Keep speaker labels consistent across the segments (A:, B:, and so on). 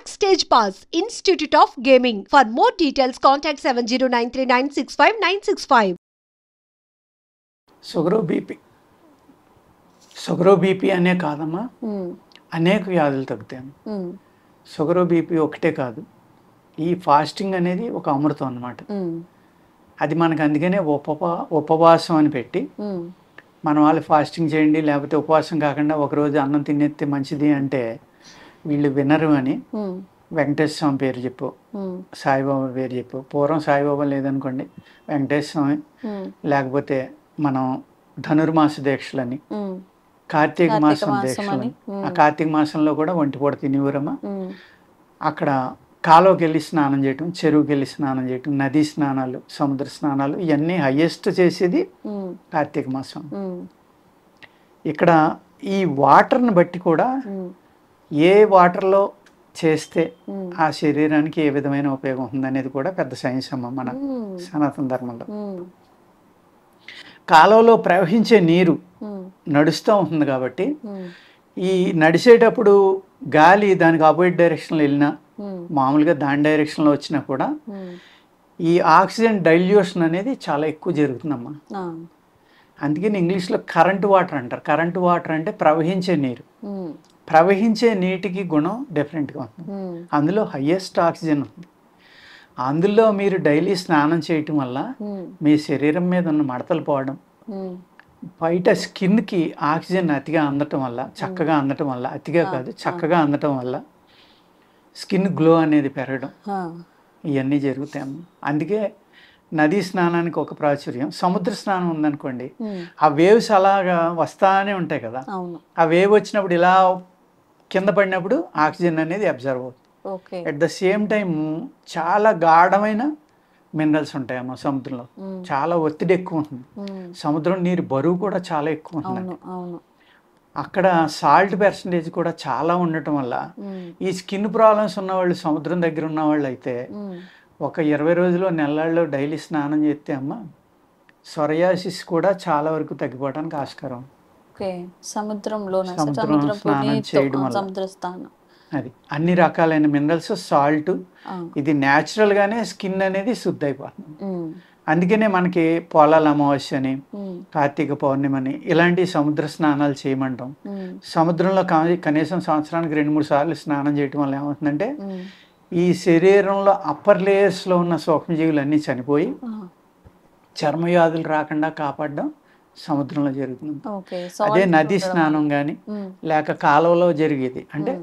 A: Backstage Pass, Institute of Gaming. For more details, contact 7093965965.
B: Sugar BP అనే కాదమ్మా, అనేక వ్యాధులు తగ్గుతాయి. షుగరు బీపీ ఒకటే కాదు, ఈ ఫాస్టింగ్ అనేది ఒక అమృతం అన్నమాట. అది మనకు అందుకనే ఉపవాసం అని పెట్టి మన వాళ్ళు ఫాస్టింగ్ చేయండి, లేకపోతే ఉపవాసం కాకుండా ఒకరోజు అన్నం తినేస్తే మంచిది అంటే వీళ్ళు వినరు అని వెంకటేశ్వర స్వామి పేరు చెప్పు, సాయిబాబా పేరు చెప్పు. పూర్వం సాయిబాబా లేదనుకోండి, వెంకటేశ్వర స్వామి, లేకపోతే మనం ధనుర్మాస దీక్షలని, కార్తీక మాసం దీక్షలని. ఆ కార్తీక మాసంలో కూడా ఒంటిపూట తినేవరమ్మా. అక్కడ కాలువకి వెళ్ళి స్నానం చేయటం, చెరువుకి వెళ్ళి స్నానం చేయటం, నదీ స్నానాలు, సముద్ర స్నానాలు, ఇవన్నీ హయ్యెస్ట్ చేసేది కార్తీక మాసం. ఇక్కడ ఈ వాటర్ని బట్టి కూడా ఏ వాటర్లో చేస్తే ఆ శరీరానికి ఏ విధమైన ఉపయోగం ఉంటుంది అనేది కూడా పెద్ద సైన్స్ అమ్మ మన సనాతన ధర్మంలో. కాలువలో ప్రవహించే నీరు నడుస్తూ ఉంటుంది కాబట్టి ఈ నడిచేటప్పుడు గాలి దానికి ఆపోజిట్ డైరెక్షన్లో వెళ్ళినా, మామూలుగా దాని డైరెక్షన్లో వచ్చినా కూడా ఈ ఆక్సిజన్ డైల్యూషన్ అనేది చాలా ఎక్కువ జరుగుతుందమ్మా. అందుకని ఇంగ్లీష్లో కరెంట్ వాటర్ అంటారు. కరెంట్ వాటర్ అంటే ప్రవహించే నీరు. ప్రవహించే నీటికి గుణం డిఫరెంట్గా ఉంటుంది. అందులో హయ్యెస్ట్ ఆక్సిజన్ ఉంది. అందులో మీరు డైలీ స్నానం చేయటం వల్ల మీ శరీరం మీద ఉన్న మడతలు పోవడం, బయట స్కిన్కి ఆక్సిజన్ అతిగా అందటం వల్ల, చక్కగా అందటం వల్ల, అతిగా కాదు చక్కగా అందటం వల్ల స్కిన్ గ్లో అనేది పెరగడం, ఇవన్నీ జరుగుతాయి. అందుకే నదీ స్నానానికి ఒక ప్రాచుర్యం. సముద్ర స్నానం ఉందనుకోండి, ఆ వేవ్స్ అలాగా వస్తానే ఉంటాయి కదా, ఆ వేవ్ వచ్చినప్పుడు ఇలా కింద పడినప్పుడు ఆక్సిజన్ అనేది అబ్జర్వ్ అవుతుంది. అట్ ద సేమ్ టైం చాలా గాఢమైన మినరల్స్ ఉంటాయమ్మా సముద్రంలో. చాలా ఒత్తిడి ఎక్కువ ఉంటుంది. సముద్రం నీరు బరువు కూడా చాలా ఎక్కువ ఉంటుంది. అక్కడ సాల్ట్ పర్సంటేజ్ కూడా చాలా ఉండటం వల్ల ఈ స్కిన్ ప్రాబ్లమ్స్ ఉన్నవాళ్ళు, సముద్రం దగ్గర ఉన్న వాళ్ళు అయితే ఒక 20 రోజులు నెలల్లో డైలీ స్నానం చేస్తే అమ్మ సొరయాసిస్ కూడా చాలా వరకు తగ్గిపోవడానికి ఆస్కారం.
C: సముద్రం
B: స్నానం చేయడం వల్ల అది అన్ని రకాలైన మినరల్స్, సాల్ట్, ఇది న్యాచురల్ గానే స్కిన్ అనేది శుద్ధి అయిపోతుంది. అందుకనే మనకి పోలాల అమావాస్య అని, కార్తీక పౌర్ణిమని ఇలాంటి సముద్ర స్నానాలు చేయమంటాం. సముద్రంలో కనీసం సంవత్సరానికి 2-3 సార్లు స్నానం చేయటం వల్ల ఏమవుతుందంటే ఈ శరీరంలో అప్పర్ లేయర్స్లో ఉన్న సూక్ష్మజీవులు అన్నీ చనిపోయి చర్మవ్యాధులు రాకుండా కాపాడడం సముద్రంలో జరుగుతుంది. అదే నది స్నానం కానీ లేక కాలువలో జరిగేది అంటే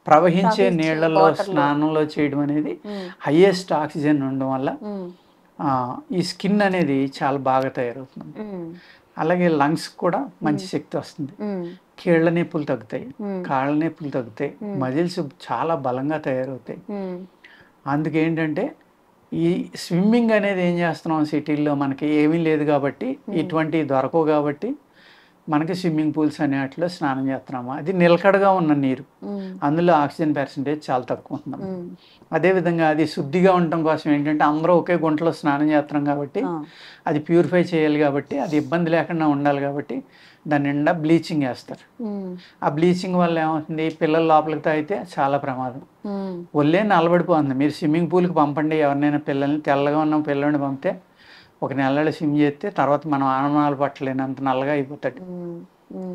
B: ప్రవహించే నీళ్లలో స్నానంలో చేయడం అనేది హైయెస్ట్ ఆక్సిజన్ ఉండడం వల్ల ఈ స్కిన్ అనేది చాలా బాగా తయారవుతుంది. అలాగే లంగ్స్ కూడా మంచి శక్తి వస్తుంది. కీళ్ళ నొప్పులు తగ్గుతాయి, కాళ్ళ నొప్పులు తగ్గుతాయి, మజిల్స్ చాలా బలంగా తయారవుతాయి. అందుకేంటంటే ఈ స్విమ్మింగ్ అనేది ఏం చేస్తున్నాం, సిటీల్లో మనకి ఏమీ లేదు కాబట్టి, ఇటువంటివి దొరకవు కాబట్టి మనకి స్విమ్మింగ్ పూల్స్ అనే వాటిలో స్నానం చేస్తున్నాము. అది నిలకడగా ఉన్న నీరు, అందులో ఆక్సిజన్ పర్సంటేజ్ చాలా తక్కువ ఉంటుంది. అదేవిధంగా అది శుద్ధిగా ఉండటం కోసం ఏంటంటే అందరూ ఒకే గుంటలో స్నానం చేస్తున్నాం కాబట్టి అది ప్యూరిఫై చేయాలి కాబట్టి, అది ఇబ్బంది లేకుండా ఉండాలి కాబట్టి దాని నిండా బ్లీచింగ్ వేస్తారు. ఆ బ్లీచింగ్ వల్ల ఏమవుతుంది, పిల్లలు లోపలికి తాగితే చాలా ప్రమాదం. ఒళ్ళే నల్లబడిపోతుంది. మీరు స్విమ్మింగ్ పూల్కి పంపండి ఎవరినైనా పిల్లల్ని, తెల్లగా ఉన్న పిల్లల్ని పంపితే 1 నెలలో స్విమ్ చేస్తే తర్వాత మనం ఆనమానాలు పట్టలేనంత నల్లగా అయిపోతాడు.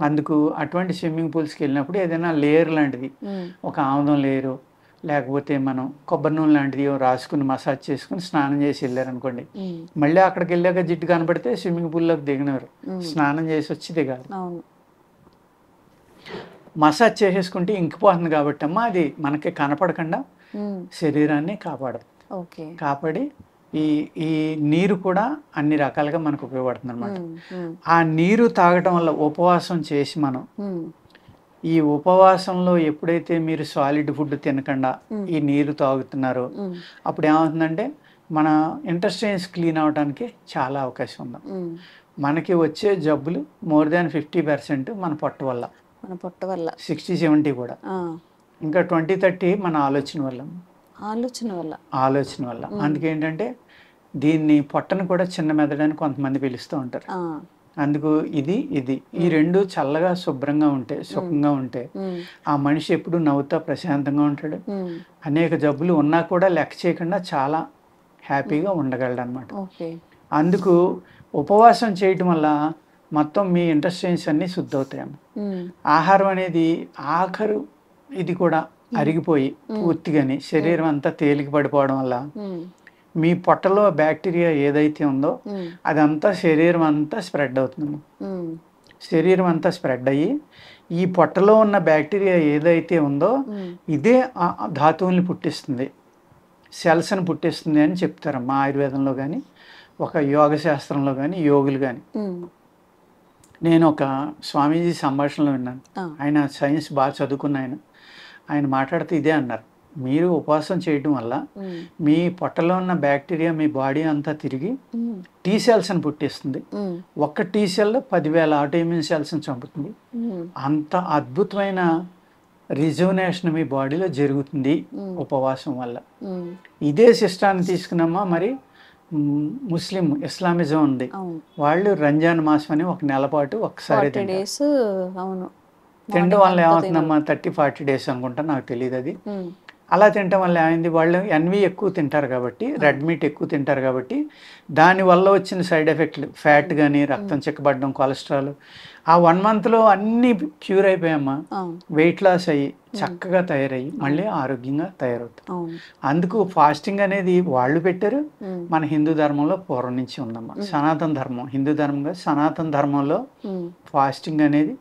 B: అందుకు అటువంటి స్విమ్మింగ్ పూల్స్కి వెళ్ళినప్పుడు ఏదైనా లేయర్ లాంటిది, ఒక ఆముదం లేయరు లేకపోతే మనం కొబ్బరి నూనె లాంటిది రాసుకుని మసాజ్ చేసుకుని స్నానం చేసి వెళ్ళారనుకోండి, మళ్ళీ అక్కడికి వెళ్ళాక జిడ్డు కనపడితే స్విమ్మింగ్ పూల్లోకి దిగినవారు, స్నానం చేసి వచ్చి దిగాలి. మసాజ్ చేసేసుకుంటే ఇంకిపోతుంది కాబట్టి అమ్మ అది మనకి కనపడకుండా శరీరాన్ని కాపాడదు. కాపాడి ఈ నీరు కూడా అన్ని రకాలుగా మనకు ఉపయోగపడుతుంది అనమాట. ఆ నీరు తాగటం వల్ల ఉపవాసం చేసి మనం ఈ ఉపవాసంలో ఎప్పుడైతే మీరు సాలిడ్ ఫుడ్ తినకుండా ఈ నీరు తాగుతున్నారో అప్పుడు ఏమవుతుందంటే మన ఇంటెస్టైన్స్ క్లీన్ అవడానికి చాలా అవకాశం ఉంది. మనకి వచ్చే జబ్బులు మోర్ దాన్ 50% మన పొట్ట వల్ల, 60-70 కూడా, ఇంకా 20-30 మన ఆలోచన వల్ల. అందుకేంటంటే దీన్ని పొట్టను కూడా చిన్న మెదడని కొంతమంది పిలుస్తూ ఉంటారు. అందుకు ఇది ఈ రెండు చల్లగా శుభ్రంగా ఉంటే సుఖంగా ఉంటే ఆ మనిషి ఎప్పుడు నవ్వుతా ప్రశాంతంగా ఉంటాడు. అనేక జబ్బులు ఉన్నా కూడా లెక్క చేయకుండా చాలా హ్యాపీగా ఉండగలడు అనమాట. అందుకు ఉపవాసం చేయటం వల్ల మొత్తం మీ ఇంటెస్టైన్స్ అన్నీ శుద్ధి అవుతాయమ్మ. ఆహారం అనేది ఆఖరు ఇది కూడా అరిగిపోయి పూర్తిగాని శరీరం అంతా తేలిక పడిపోవడం వల్ల మీ పొట్టలో బ్యాక్టీరియా ఏదైతే ఉందో అదంతా శరీరం అంతా స్ప్రెడ్ అవుతుంది. శరీరం అంతా స్ప్రెడ్ అయ్యి ఈ పొట్టలో ఉన్న బ్యాక్టీరియా ఏదైతే ఉందో ఇదే ధాతువుల్ని పుట్టిస్తుంది, సెల్స్ని పుట్టిస్తుంది అని చెప్తారమ్మా ఆయుర్వేదంలో కానీ ఒక యోగ శాస్త్రంలో కానీ యోగులు కానీ. నేను ఒక స్వామీజీ సంభాషణలో విన్నాను. ఆయన సైన్స్ బాగా చదువుకున్న ఆయన మాట్లాడుతూ ఇదే అన్నారు, మీరు ఉపవాసం చేయడం వల్ల మీ పొట్టలో ఉన్న బ్యాక్టీరియా మీ బాడీ అంతా తిరిగి టీ సెల్స్ని పుట్టిస్తుంది. ఒక్క టీ సెల్ 10,000 ఆటోఇమ్యూన్ సెల్స్ని చంపుతుంది. అంత అద్భుతమైన రిజువనేషన్ మీ బాడీలో జరుగుతుంది ఉపవాసం వల్ల. ఇదే సిస్టాన్ని తీసుకున్నామా మరి ఇస్లామిజం ఉంది, వాళ్ళు రంజాన్ మాసం అని ఒక నెల పాటు ఒకసారి తినడం వల్ల ఏమవుతుందమ్మా 30-40 డేస్ అనుకుంటా, నాకు తెలియదు అది. అలా తినటం వల్ల ఏమైంది, వాళ్ళు ఎన్వి ఎక్కువ తింటారు కాబట్టి, రెడ్ మీట్ ఎక్కువ తింటారు కాబట్టి దానివల్ల వచ్చిన సైడ్ ఎఫెక్ట్లు ఫ్యాట్ కానీ రక్తం చిక్కబడడం, కొలెస్ట్రాల్ ఆ 1 మంత్లో అన్నీ క్యూర్ అయిపోయామ్మా. వెయిట్ లాస్ అయ్యి చక్కగా తయారయ్యి మళ్ళీ ఆరోగ్యంగా తయారవుతారు. అందుకు ఫాస్టింగ్ అనేది వాళ్ళు పెట్టారు, మన హిందూ ధర్మంలో పూర్వం నుంచి ఉందమ్మా. సనాతన ధర్మం, హిందూ ధర్మంగా సనాతన ధర్మంలో ఫాస్టింగ్ అనేది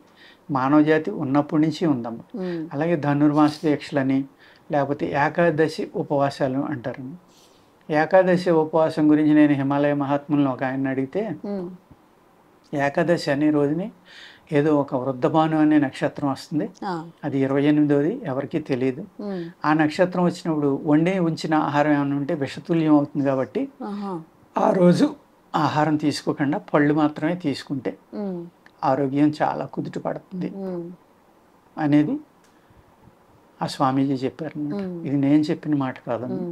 B: మానవ జాతి ఉన్నప్పటి నుంచి ఉందమ్మా. అలాగే ధనుర్మాస దీక్షలని లేకపోతే ఏకాదశి ఉపవాసాలు అంటారు. ఏకాదశి ఉపవాసం గురించి నేను హిమాలయ మహాత్ములను ఒక ఆయన అడిగితే, ఏకాదశి అనే రోజుని ఏదో ఒక వృద్ధభాను అనే నక్షత్రం వస్తుంది, అది 28వ ఎవరికి తెలియదు. ఆ నక్షత్రం వచ్చినప్పుడు వండి ఉంచిన ఆహారం ఏమైనా ఉంటే విషతుల్యం అవుతుంది కాబట్టి ఆ రోజు ఆహారం తీసుకోకుండా పళ్ళు మాత్రమే తీసుకుంటే ఆరోగ్యం చాలా కుదుట పడుతుంది అనేది ఆ స్వామీజీ చెప్పారు. ఇది నేను చెప్పిన మాట కాదండి.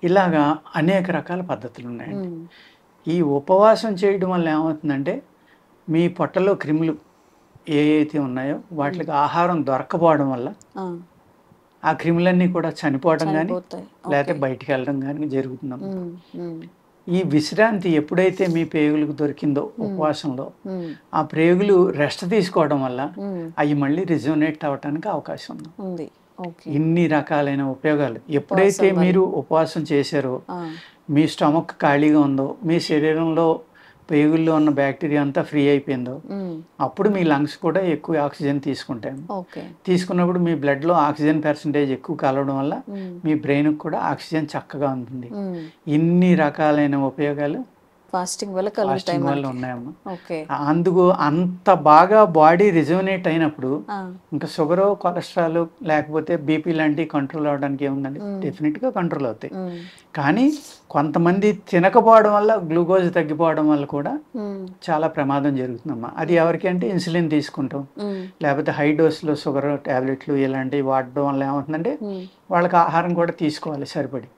B: ఇలాగా అనేక రకాల పద్ధతులు ఉన్నాయండి. ఈ ఉపవాసం చేయడం వల్ల ఏమవుతుందంటే మీ పొట్టలో క్రిములు ఏవైతే ఉన్నాయో వాటికి ఆహారం దొరకపోవడం వల్ల ఆ క్రిములన్నీ కూడా చనిపోవడం కానీ లేకపోతే బయటికి వెళ్ళడం కానీ జరుగుతున్నాం. ఈ విశ్రాంతి ఎప్పుడైతే మీ ప్రేగులకు దొరికిందో ఉపవాసంలో, ఆ ప్రేగులు రెస్ట్ తీసుకోవడం వల్ల అవి మళ్ళీ రిజోనేట్ అవ్వటానికి అవకాశం ఉంది. ఇన్ని రకాలైన ఉపయోగాలు ఎప్పుడైతే మీరు ఉపవాసం చేశారో, మీ స్టమక్ ఖాళీగా ఉందో, మీ శరీరంలో ప్రేగుల్లో ఉన్న బ్యాక్టీరియా అంతా ఫ్రీ అయిపోయిందో, అప్పుడు మీ లంగ్స్ కూడా ఎక్కువ ఆక్సిజన్ తీసుకుంటాయి. తీసుకున్నప్పుడు మీ బ్లడ్లో ఆక్సిజన్ పర్సంటేజ్ ఎక్కువ కలవడం వల్ల మీ బ్రెయిన్కి కూడా ఆక్సిజన్ చక్కగా ఉంటుంది. ఇన్ని రకాలైన ఉపయోగాలు
C: ఫాస్టింగ్ వల్ల
B: ఉన్నాయమ్మా. అందుకు అంత బాగా బాడీ రిజోనేట్ అయినప్పుడు ఇంకా షుగర్, కొలెస్ట్రాల్ లేకపోతే బీపీ లాంటివి కంట్రోల్ అవడానికి ఏముందండి, డెఫినెట్గా కంట్రోల్ అవుతాయి. కానీ కొంతమంది తినకపోవడం వల్ల గ్లూకోజ్ తగ్గిపోవడం వల్ల కూడా చాలా ప్రమాదం జరుగుతుందమ్మా. అది ఎవరికి అంటే ఇన్సులిన్ తీసుకుంటాం లేకపోతే హై డోస్లో షుగర్ టాబ్లెట్లు ఇలాంటివి వాడడం వల్ల ఏమవుతుందంటే వాళ్ళకి ఆహారం కూడా తీసుకోవాలి సరిపడి.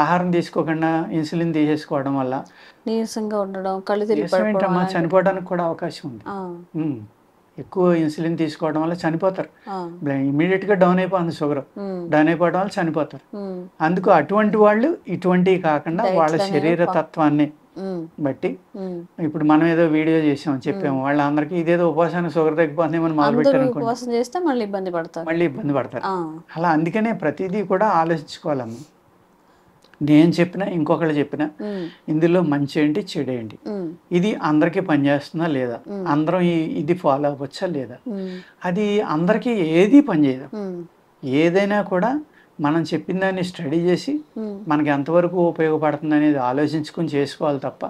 B: ఆహారం తీసుకోకుండా ఇన్సులిన్ తీసేసుకోవడం వల్ల
C: నీరసంగా ఉండడం, కళ్ళు తిరిగి
B: చనిపోవడానికి కూడా అవకాశం ఉంది. ఎక్కువ ఇన్సులిన్ తీసుకోవడం వల్ల చనిపోతారు, ఇమీడియట్ గా డౌన్ అయిపోతుంది షుగర్, డౌన్ అయిపోవడం వల్ల చనిపోతారు. అందుకు అటువంటి వాళ్ళు ఇటువంటివి కాకుండా వాళ్ళ శరీర తత్వాన్ని బట్టి, ఇప్పుడు మనం ఏదో వీడియో చేసాం చెప్పాము, వాళ్ళందరికీ ఇదేదో ఉపవాసానికి షుగర్ తగ్గిపోతుంది మనం మొదలు పెట్టారు
C: మళ్ళీ ఇబ్బంది పడతారు.
B: అలా అందుకనే ప్రతిదీ కూడా ఆలోచించుకోవాలమ్మా. నేను చెప్పినా ఇంకొకళ్ళు చెప్పినా ఇందులో మంచి ఏంటి చెడు ఏంటి, ఇది అందరికీ పనిచేస్తుందా లేదా, అందరం ఇది ఫాలో అవ్వచ్చా లేదా, అది అందరికీ ఏది పనిచేయదు. ఏదైనా కూడా మనం చెప్పిన దాన్ని స్టడీ చేసి మనకి ఎంతవరకు ఉపయోగపడుతుంది అనేది ఆలోచించుకుని చేసుకోవాలి తప్ప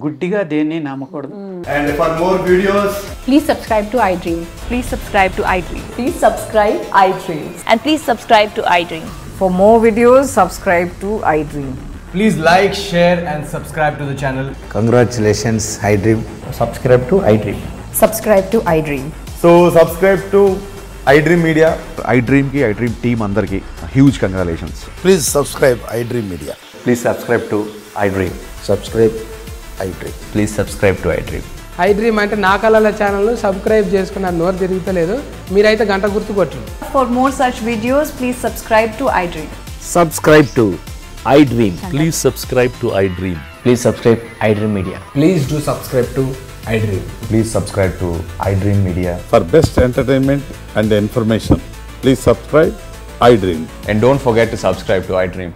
B: గుడ్డిగా దేన్ని నమ్మకూడదు.
D: And for more videos,
E: please subscribe to iDream.
F: Please subscribe to iDream.
E: Please subscribe iDream.
F: And please subscribe to iDream.
E: For more videos, subscribe to iDream.
D: please like, share and subscribe to the channel.
G: Congratulations, iDream.
H: Subscribe to iDream.
E: Subscribe to iDream.
D: So subscribe to iDream Media.
I: iDream ki iDream team andarki huge congratulations.
G: Please subscribe iDream Media.
H: Please subscribe to iDream.
G: Subscribe iDream.
D: Please subscribe to iDream.
H: iDream అంటే నా కళల ఛానల్ను subscribe చేసుకున్న నోరు తిరుగుతలేదు, మీరైతే గంట గుర్తు కొట్టండి.
E: For more such videos, please subscribe to iDream.
J: Subscribe to iDream.
K: Please subscribe to iDream.
J: Please subscribe iDream Media.
D: Please do subscribe to iDream.
G: Please subscribe to iDream Media.
I: For best entertainment and information, please subscribe iDream.
D: And don't forget to subscribe to iDream.